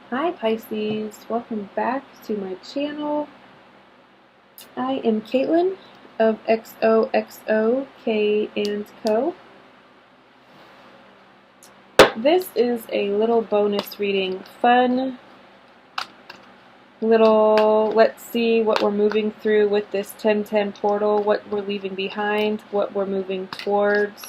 Hi Pisces, welcome back to my channel. I am Caitlin of XoXoKandCo. This is a little bonus reading, fun little, let's see what we're moving through with this 1010 portal, what we're leaving behind, what we're moving towards.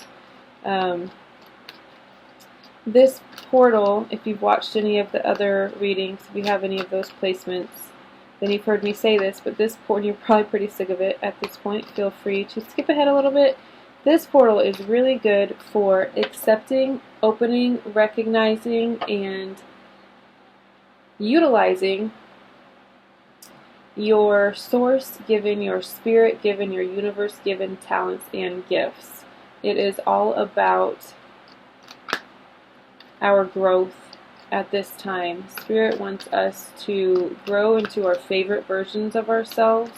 This portal, if you've watched any of the other readings, if you have any of those placements, then you've heard me say this, but this portal, you're probably pretty sick of it at this point. Feel free to skip ahead a little bit. This portal is really good for accepting, opening, recognizing, and utilizing your source-given, your spirit-given, your universe-given talents and gifts. It is all about our growth at this time. Spirit wants us to grow into our favorite versions of ourselves,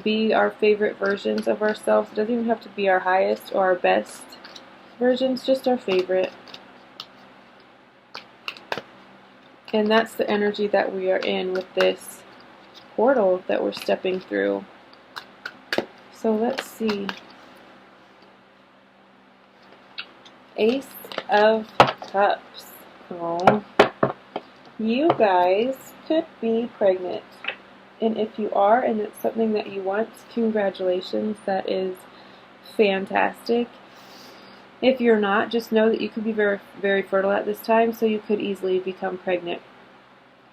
be our favorite versions of ourselves. It doesn't even have to be our highest or our best versions, just our favorite. And that's the energy that we are in with this portal that we're stepping through. So let's see. Ace of Cups. Oh, you guys could be pregnant. And if you are, and it's something that you want, congratulations. That is fantastic. If you're not, just know that you could be very, very fertile at this time, so you could easily become pregnant.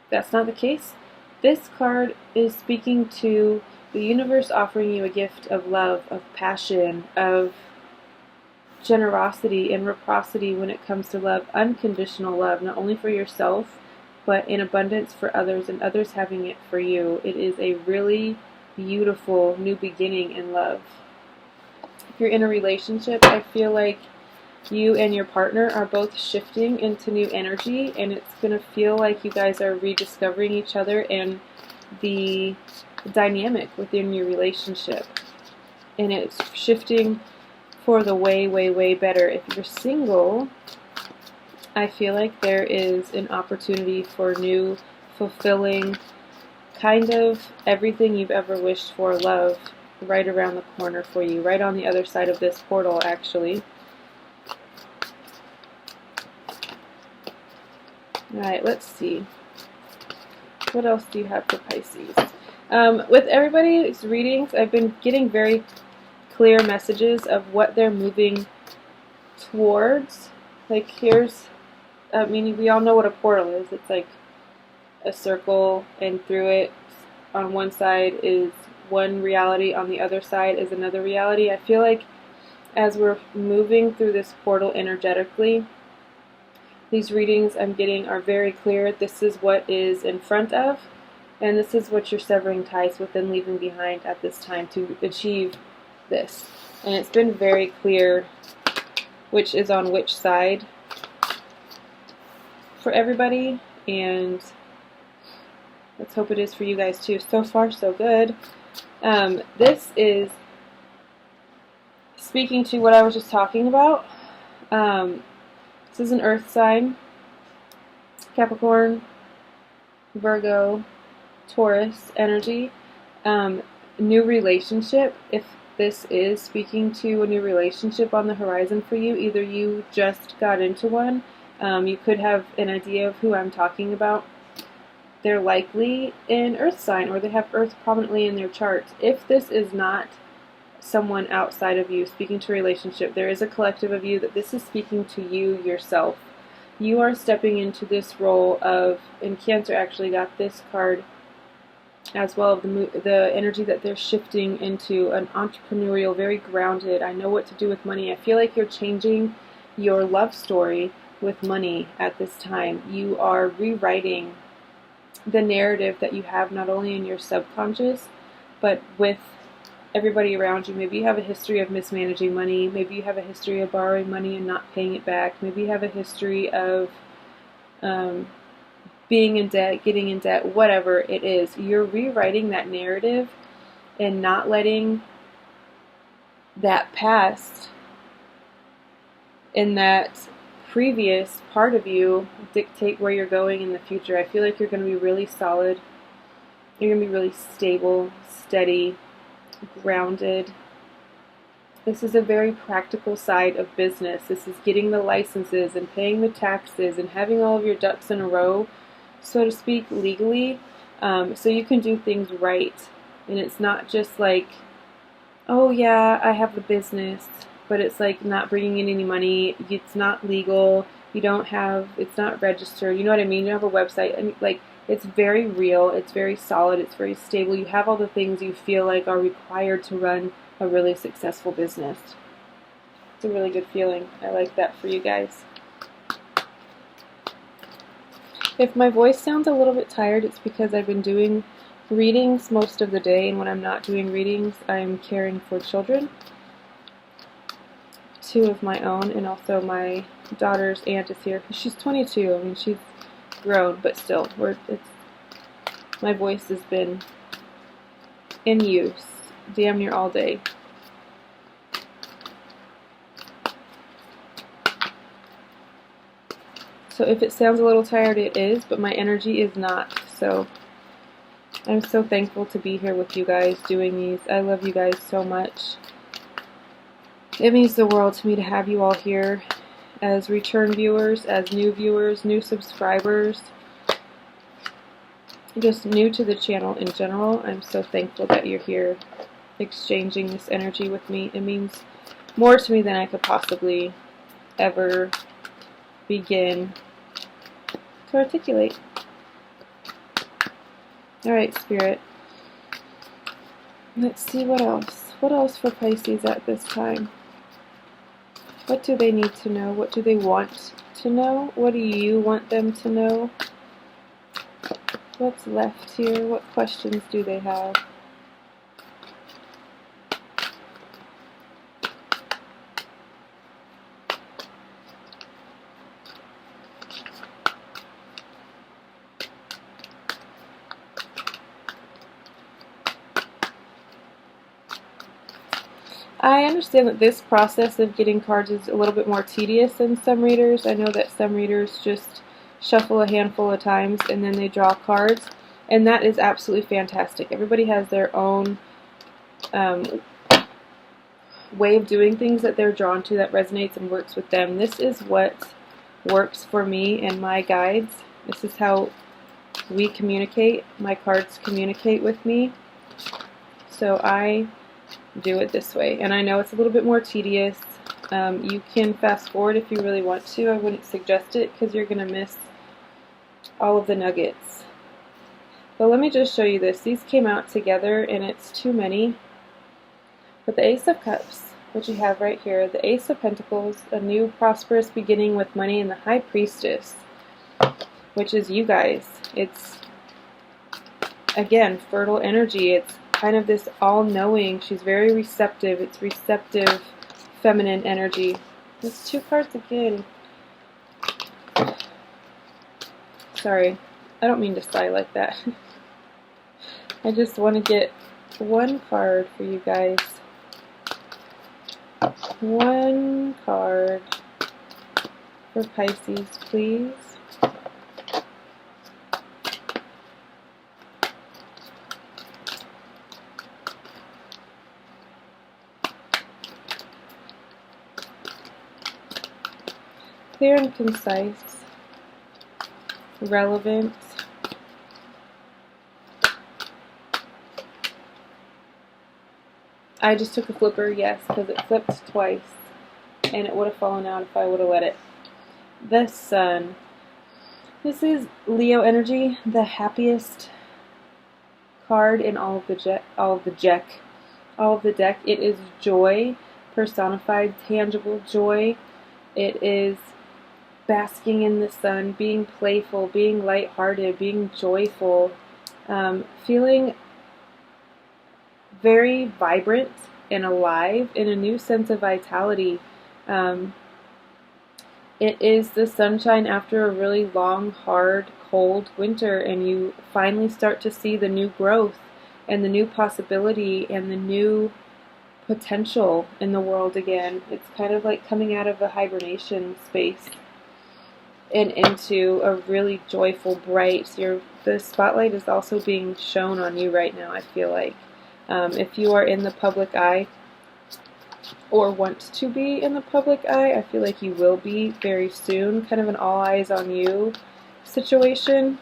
If that's not the case, this card is speaking to the universe offering you a gift of love, of passion, of generosity and reciprocity when it comes to love, unconditional love, not only for yourself, but in abundance for others, and others having it for you. It is a really beautiful new beginning in love. If you're in a relationship, I feel like you and your partner are both shifting into new energy, and it's going to feel like you guys are rediscovering each other and the dynamic within your relationship. And it's shifting for the way, way, way better. If you're single, I feel like there is an opportunity for new, fulfilling, kind of everything you've ever wished for love right around the corner for you, right on the other side of this portal, actually. Alright, let's see. What else do you have for Pisces? With everybody's readings, I've been getting very clear messages of what they're moving towards. Like here's, I mean, we all know what a portal is. It's like a circle, and through it, on one side is one reality, on the other side is another reality. I feel like as we're moving through this portal energetically, these readings I'm getting are very clear. This is what is in front of, and this is what you're severing ties with and leaving behind at this time to achieve this. And it's been very clear which is on which side for everybody, and let's hope it is for you guys too. So far, so good. This is speaking to what I was just talking about. This is an earth sign, Capricorn, Virgo, Taurus energy. New relationship. If this is speaking to a new relationship on the horizon for you, either you just got into one, you could have an idea of who I'm talking about. They're likely an earth sign, or they have earth prominently in their charts. If this is not someone outside of you speaking to a relationship, there is a collective of you that this is speaking to you yourself. You are stepping into this role of, and Cancer actually got this card as well, the energy that they're shifting into an entrepreneurial, very grounded, I know what to do with money. I feel like you're changing your love story with money at this time. You are rewriting the narrative that you have not only in your subconscious, but with everybody around you. Maybe you have a history of mismanaging money. Maybe you have a history of borrowing money and not paying it back. Maybe you have a history of being in debt, getting in debt, whatever it is. You're rewriting that narrative and not letting that past and that previous part of you dictate where you're going in the future. I feel like you're going to be really solid. You're going to be really stable, steady, grounded. This is a very practical side of business. This is getting the licenses and paying the taxes and having all of your ducks in a row, so to speak, legally, so you can do things right. And it's not just like, oh yeah, I have the business, but it's like not bringing in any money. It's not legal. You don't have, it's not registered. You know what I mean? You don't have a website. I mean, like, it's very real. It's very solid. It's very stable. You have all the things you feel like are required to run a really successful business. It's a really good feeling. I like that for you guys. If my voice sounds a little bit tired, it's because I've been doing readings most of the day, and when I'm not doing readings, I'm caring for children. 2 of my own, and also my daughter's aunt is here. She's 22. I mean, she's grown, but still, my voice has been in use damn near all day. So if it sounds a little tired, it is, but my energy is not. So I'm so thankful to be here with you guys doing these. I love you guys so much. It means the world to me to have you all here as return viewers, as new viewers, new subscribers, just new to the channel in general. I'm so thankful that you're here exchanging this energy with me. It means more to me than I could possibly ever begin to articulate. Alright, Spirit. Let's see what else. What else for Pisces at this time? What do they need to know? What do they want to know? What do you want them to know? What's left here? What questions do they have? I understand that this process of getting cards is a little bit more tedious than some readers. I know that some readers just shuffle a handful of times and then they draw cards, and that is absolutely fantastic. Everybody has their own way of doing things that they're drawn to, that resonates and works with them. This is what works for me and my guides. This is how we communicate. My cards communicate with me. So I do it this way. And I know it's a little bit more tedious. You can fast forward if you really want to. I wouldn't suggest it because you're going to miss all of the nuggets. But let me just show you this. These came out together and it's too many. But the Ace of Cups, which you have right here, the Ace of Pentacles, a new prosperous beginning with money, and the High Priestess, which is you guys. It's, again, fertile energy. It's kind of this all-knowing. She's very receptive. It's receptive feminine energy. There's 2 cards again. Sorry, I don't mean to sigh like that. I just want to get 1 card for you guys. 1 card for Pisces, please. Clear and concise, relevant. I just took a flipper, yes, because it flipped twice, and it would have fallen out if I would have let it. The Sun. This is Leo energy, the happiest card in all of the deck. It is joy, personified, tangible joy. It is basking in the sun, being playful, being lighthearted, being joyful, feeling very vibrant and alive in a new sense of vitality. It is the sunshine after a really long, hard, cold winter, and you finally start to see the new growth and the new possibility and the new potential in the world again. It's kind of like coming out of a hibernation space. and into a really joyful, bright. The spotlight is also being shown on you right now, I feel like. If you are in the public eye or want to be in the public eye, I feel like you will be very soon. Kind of an all eyes on you situation.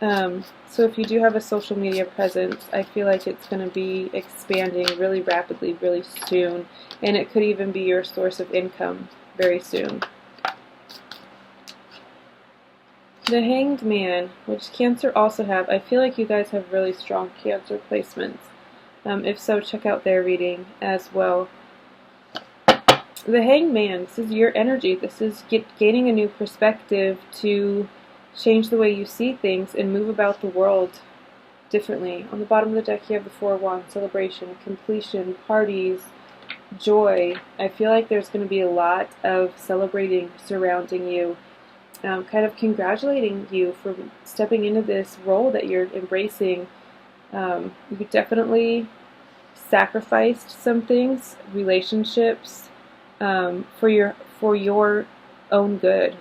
So if you do have a social media presence, I feel like it's going to be expanding really rapidly, really soon, and it could even be your source of income very soon. The Hanged Man, which Cancer also have. I feel like you guys have really strong Cancer placements. If so, check out their reading as well. The Hanged Man, this is your energy. This is gaining a new perspective to change the way you see things and move about the world differently. On the bottom of the deck, you have the Four of Wands, celebration, completion, parties, joy. I feel like there's going to be a lot of celebrating surrounding you, kind of congratulating you for stepping into this role that you're embracing. You definitely sacrificed some things, relationships, for your own good.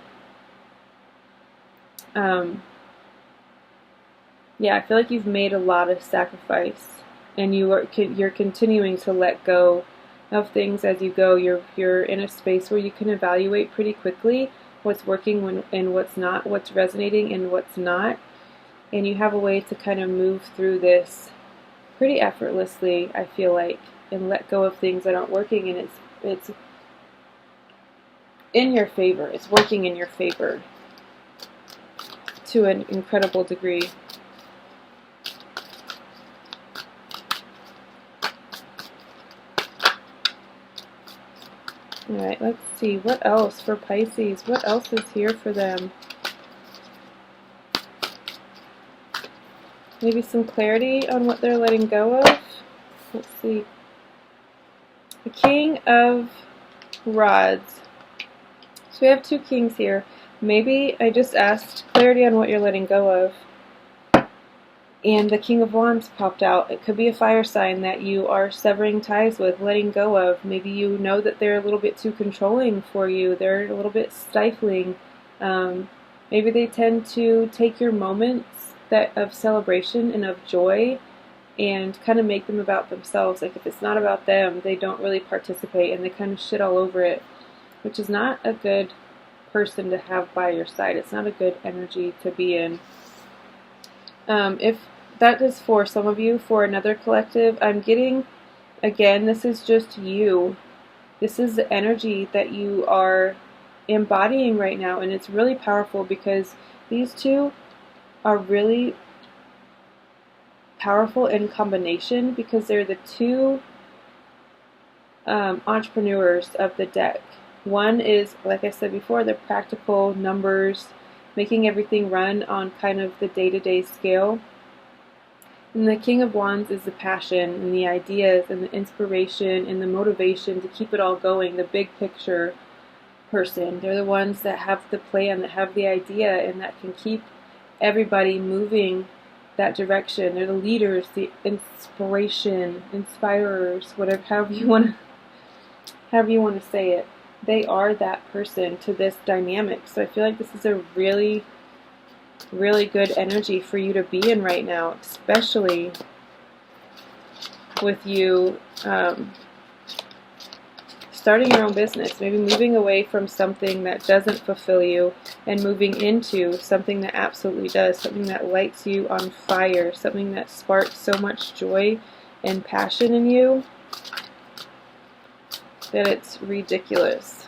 Yeah, I feel like you've made a lot of sacrifice, and you're continuing to let go of things as you go. You're in a space where you can evaluate pretty quickly what's working and what's not, what's resonating and what's not, and you have a way to kind of move through this pretty effortlessly, I feel like, and let go of things that aren't working, and it's in your favor. It's working in your favor to an incredible degree. Alright, let's see. What else for Pisces? What else is here for them? Maybe some clarity on what they're letting go of? Let's see. The King of Rods. So we have two kings here. Maybe I just asked clarity on what you're letting go of, and the King of Wands popped out. It could be a fire sign that you are severing ties with, letting go of. Maybe you know that they're a little bit too controlling for you. They're a little bit stifling. Maybe they tend to take your moments of celebration and of joy and kind of make them about themselves. Like if it's not about them, they don't really participate and they kind of shit all over it, which is not a good person to have by your side. It's not a good energy to be in. If that is for some of you, for another collective, I'm getting, again, this is just you. This is the energy that you are embodying right now, and it's really powerful because these two are really powerful in combination because they're the two entrepreneurs of the deck. One is, like I said before, the practical numbers, making everything run on kind of the day-to-day scale. And the King of Wands is the passion and the ideas and the inspiration and the motivation to keep it all going, the big picture person. They're the ones that have the plan, that have the idea, and that can keep everybody moving that direction. They're the leaders, the inspiration, inspirers, whatever, however you want to say it. They are that person to this dynamic. So I feel like this is a really, really good energy for you to be in right now, especially with you starting your own business, maybe moving away from something that doesn't fulfill you and moving into something that absolutely does, something that lights you on fire, something that sparks so much joy and passion in you that it's ridiculous.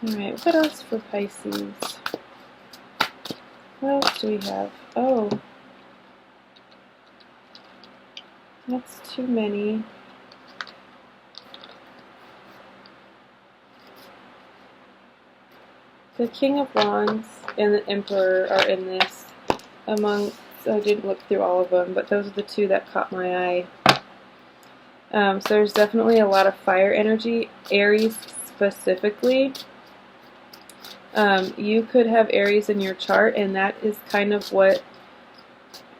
Alright, what else for Pisces? What else do we have? Oh, that's too many. The King of Wands and the Emperor are in this amongst, I didn't look through all of them, but those are the two that caught my eye. So there's definitely a lot of fire energy, Aries specifically. You could have Aries in your chart, and that is kind of what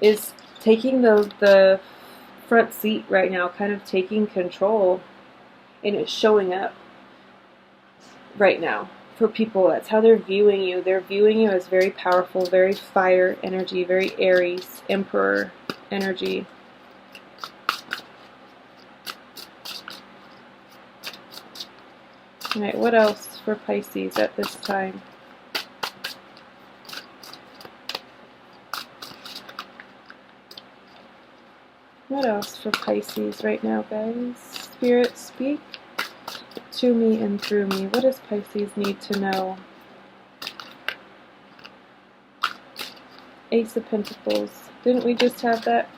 is taking the front seat right now, kind of taking control, and it's showing up right now for people. That's how they're viewing you. They're viewing you as very powerful, very fire energy, very Aries, Emperor energy. Alright, what else for Pisces at this time? What else for Pisces right now, guys? Spirit, speak to me and through me. What does Pisces need to know? Ace of Pentacles. Didn't we just have that?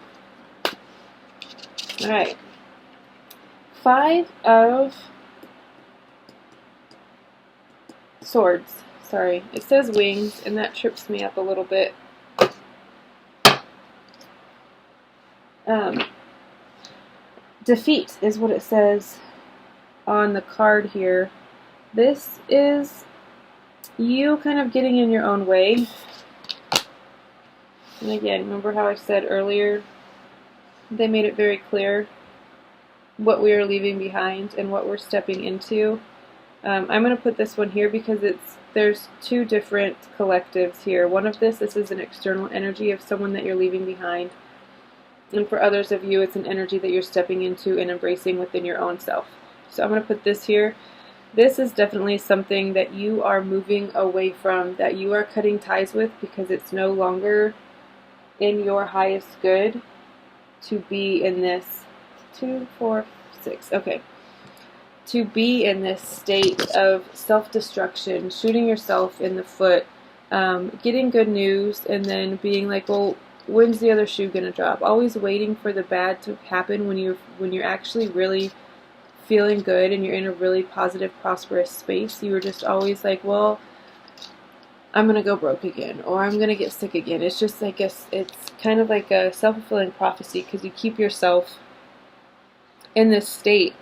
Alright. 5 of Swords. Sorry. It says wings, and that trips me up a little bit. Defeat is what it says on the card here. This is you kind of getting in your own way. And again, remember how I said earlier, they made it very clear what we are leaving behind and what we're stepping into. I'm going to put this one here because there's two different collectives here. One of this is an external energy of someone that you're leaving behind. And for others of you, it's an energy that you're stepping into and embracing within your own self. So I'm going to put this here. This is definitely something that you are moving away from, that you are cutting ties with because it's no longer in your highest good to be in this 2, 4, 6. Okay. To be in this state of self-destruction, shooting yourself in the foot, getting good news, and then being like, well, when's the other shoe gonna drop? Always waiting for the bad to happen when you're actually really feeling good and you're in a really positive, prosperous space. You were just always like, well, I'm gonna go broke again, or I'm gonna get sick again. It's just like it's kind of like a self-fulfilling prophecy because you keep yourself in this state.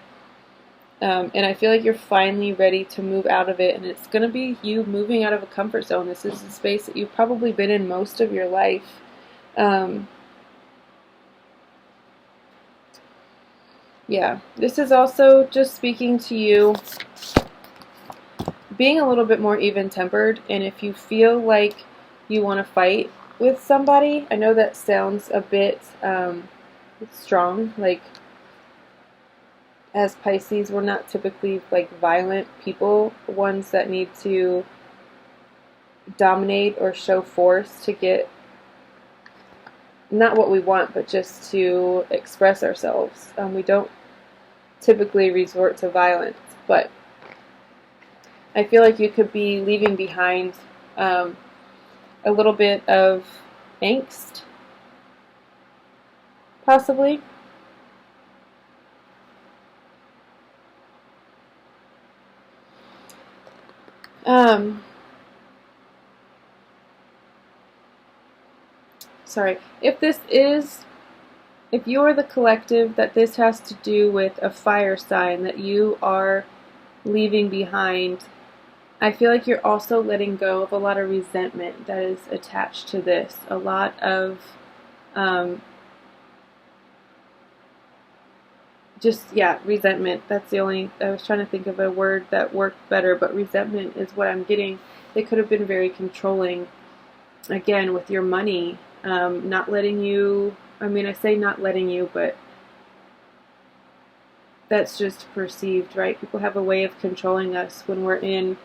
And I feel like you're finally ready to move out of it, and it's going to be you moving out of a comfort zone. This is a space that you've probably been in most of your life. Yeah, this is also just speaking to you being a little bit more even-tempered, and if you feel like you want to fight with somebody, I know that sounds a bit strong, like as Pisces, we're not typically like violent people, ones that need to dominate or show force to get not what we want, but just to express ourselves. We don't typically resort to violence, but I feel like you could be leaving behind a little bit of angst, possibly. Sorry, if you're the collective that this has to do with a fire sign that you are leaving behind, I feel like you're also letting go of a lot of resentment that is attached to this. A lot of resentment. That's the only, I was trying to think of a word that worked better, but resentment is what I'm getting. They could have been very controlling, again, with your money, not letting you, I mean, I say not letting you, but that's just perceived, right? People have a way of controlling us when we're in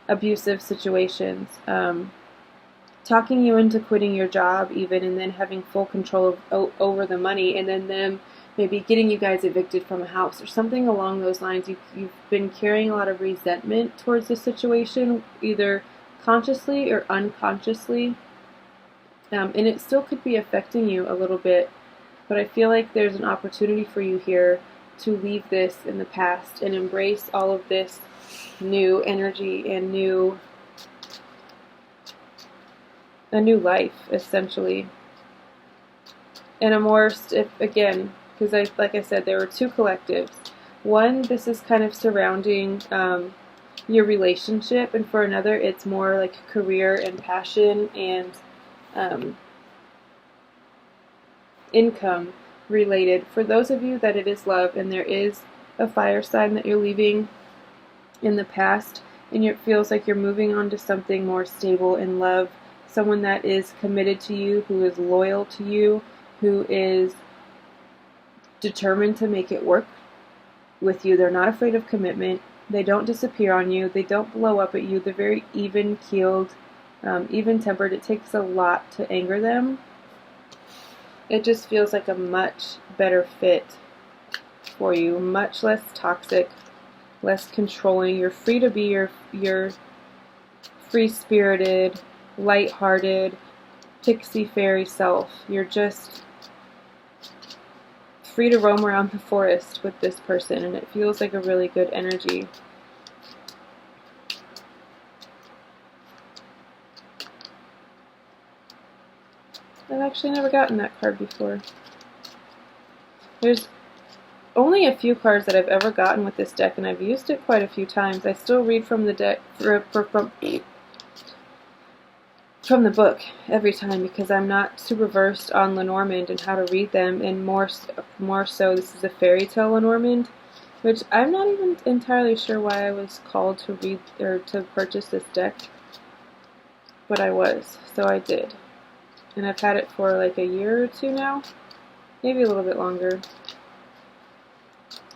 abusive situations. Talking you into quitting your job even, and then having full control over the money, and then them maybe getting you guys evicted from a house or something along those lines. You've been carrying a lot of resentment towards the situation, either consciously or unconsciously. And it still could be affecting you a little bit, but I feel like there's an opportunity for you here to leave this in the past and embrace all of this new energy and a new life, essentially. And a more, again, because like I said, there were two collectives. One, this is kind of surrounding your relationship, and for another it's more like career and passion and income related. For those of you that it is love and there is a fire sign that you're leaving in the past and it feels like you're moving on to something more stable in love, someone that is committed to you, who is loyal to you, who is determined to make it work with you. They're not afraid of commitment. They don't disappear on you. They don't blow up at you. They're very even-keeled, even-tempered. It takes a lot to anger them. It just feels like a much better fit for you. Much less toxic, less controlling. You're free to be your free-spirited, light-hearted, pixie fairy self. You're just free to roam around the forest with this person, and it feels like a really good energy. I've actually never gotten that card before. There's only a few cards that I've ever gotten with this deck, and I've used it quite a few times. I still read from the deck from the book every time because I'm not super versed on Lenormand and how to read them, and more so this is a fairy tale Lenormand, which I'm not even entirely sure why I was called to read or to purchase this deck, but I was, so I did. And I've had it for like a year or two now, maybe a little bit longer.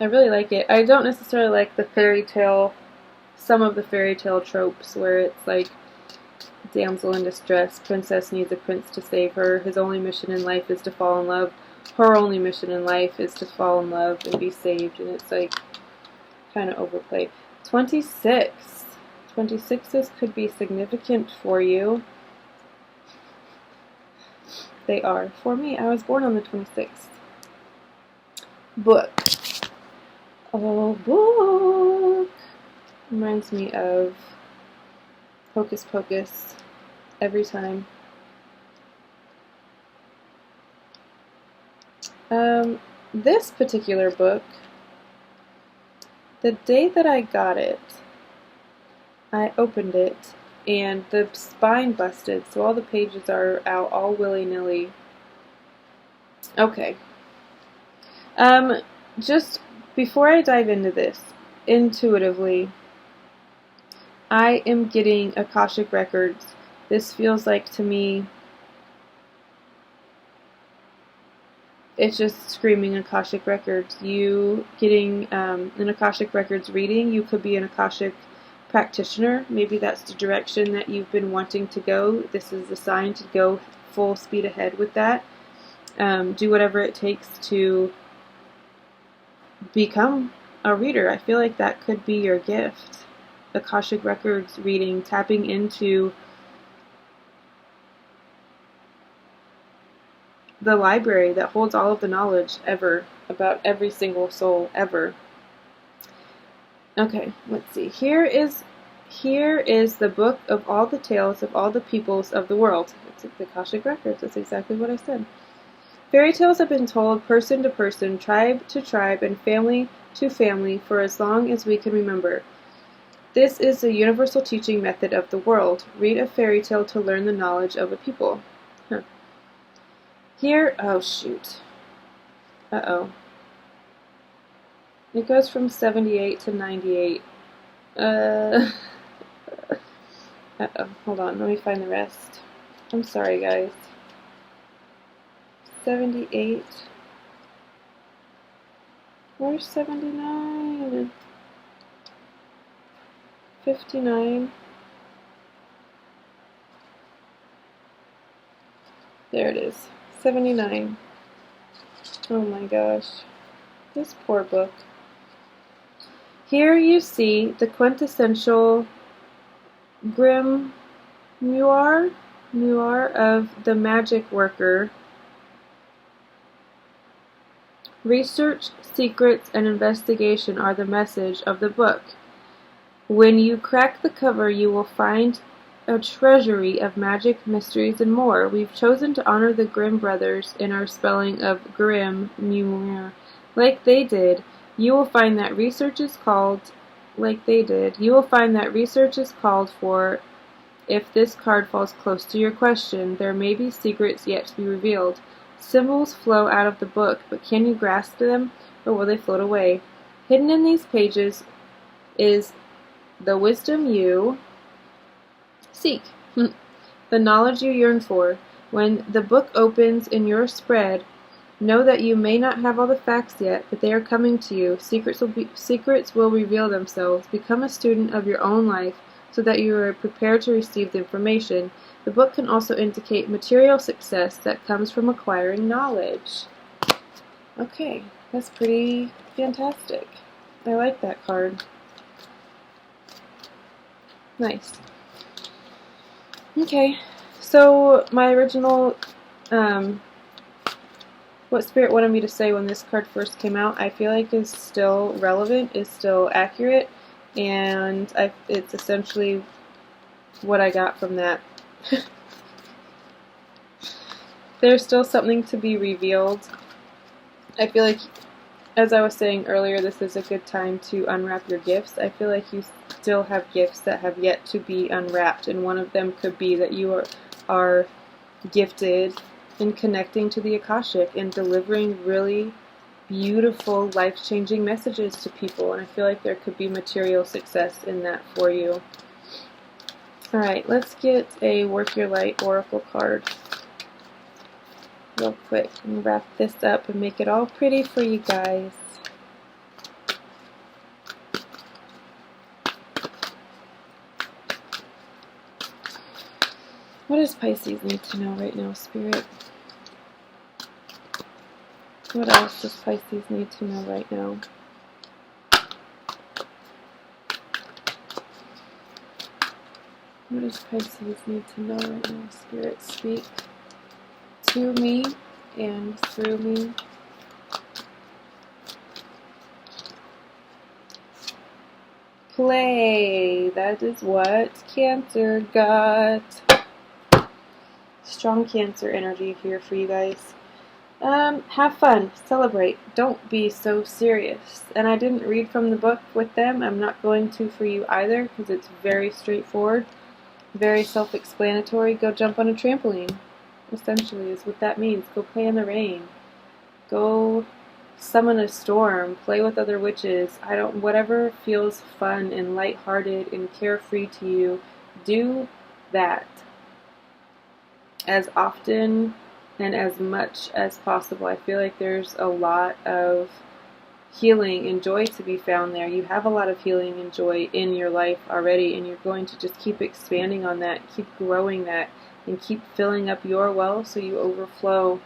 I really like it. I don't necessarily like the fairy tale, some of the fairy tale tropes where it's like damsel in distress, princess needs a prince to save her, his only mission in life is to fall in love, her only mission in life is to fall in love and be saved, and it's like kind of overplayed. 26. 26s could be significant for you. They are. For me, I was born on the 26th. Book. Oh, book. Reminds me of Hocus Pocus every time. This particular book, the day that I got it, I opened it and the spine busted, so all the pages are out all willy-nilly. Okay. Just before I dive into this, intuitively, I am getting Akashic Records. This feels like, to me, it's just screaming Akashic Records. You getting an Akashic Records reading, you could be an Akashic practitioner. Maybe that's the direction that you've been wanting to go. This is the sign to go full speed ahead with that. Do whatever it takes to become a reader. I feel like that could be your gift. Akashic Records reading, tapping into the library that holds all of the knowledge ever about every single soul ever. Okay, let's see. Here is the book of all the tales of all the peoples of the world. It's the Akashic Records. That's exactly what I said. Fairy tales have been told person to person, tribe to tribe, and family to family for as long as we can remember. This is the universal teaching method of the world. Read a fairy tale to learn the knowledge of a people. Huh. Here, oh shoot. Uh-oh. It goes from 78 to 98. Uh-oh, hold on, let me find the rest. I'm sorry, guys. 78. Where's 79? 59. There it is. 79. Oh my gosh. This poor book. Here you see the quintessential grimoire of the magic worker. Research, secrets, and investigation are the message of the book. When you crack the cover, you will find a treasury of magic, mysteries, and more. We've chosen to honor the Grimm brothers in our spelling of grimoire. Like they did, you will find that research is called like they did. You will find that research is called for if this card falls close to your question. There may be secrets yet to be revealed. Symbols flow out of the book, but can you grasp them, or will they float away? Hidden in these pages is the wisdom you seek, the knowledge you yearn for. When the book opens in your spread, know that you may not have all the facts yet, but they are coming to you. Secrets will reveal themselves. Become a student of your own life so that you are prepared to receive the information. The book can also indicate material success that comes from acquiring knowledge. Okay, that's pretty fantastic. I like that card. Nice. Okay, so my original, what Spirit wanted me to say when this card first came out, I feel like is still relevant, is still accurate, and it's essentially what I got from that. There's still something to be revealed. I feel like, as I was saying earlier, this is a good time to unwrap your gifts. I feel like you still have gifts that have yet to be unwrapped, and one of them could be that you are gifted in connecting to the Akashic and delivering really beautiful, life-changing messages to people, and I feel like there could be material success in that for you. Alright, let's get a Work Your Light Oracle card real quick and wrap this up and make it all pretty for you guys. What does Pisces need to know right now, Spirit? What else does Pisces need to know right now? What does Pisces need to know right now, Spirit? Speak to me and through me. Play. That is what Cancer got. Strong Cancer energy here for you guys. Have fun. Celebrate. Don't be so serious. And I didn't read from the book with them. I'm not going to for you either because it's very straightforward. Very self-explanatory. Go jump on a trampoline. Essentially is what that means. Go play in the rain. Go summon a storm. Play with other witches. Whatever feels fun and lighthearted and carefree to you, do that as often and as much as possible. I feel like there's a lot of healing and joy to be found there. You have a lot of healing and joy in your life already, and you're going to just keep expanding on that, keep growing that, and keep filling up your well so you overflow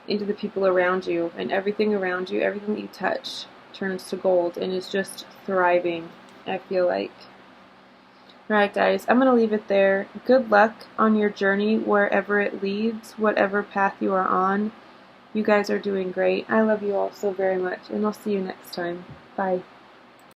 into the people around you, and everything around you, everything that you touch turns to gold and is just thriving, I feel like. Alright guys, I'm going to leave it there. Good luck on your journey wherever it leads, whatever path you are on. You guys are doing great. I love you all so very much, and I'll see you next time. Bye.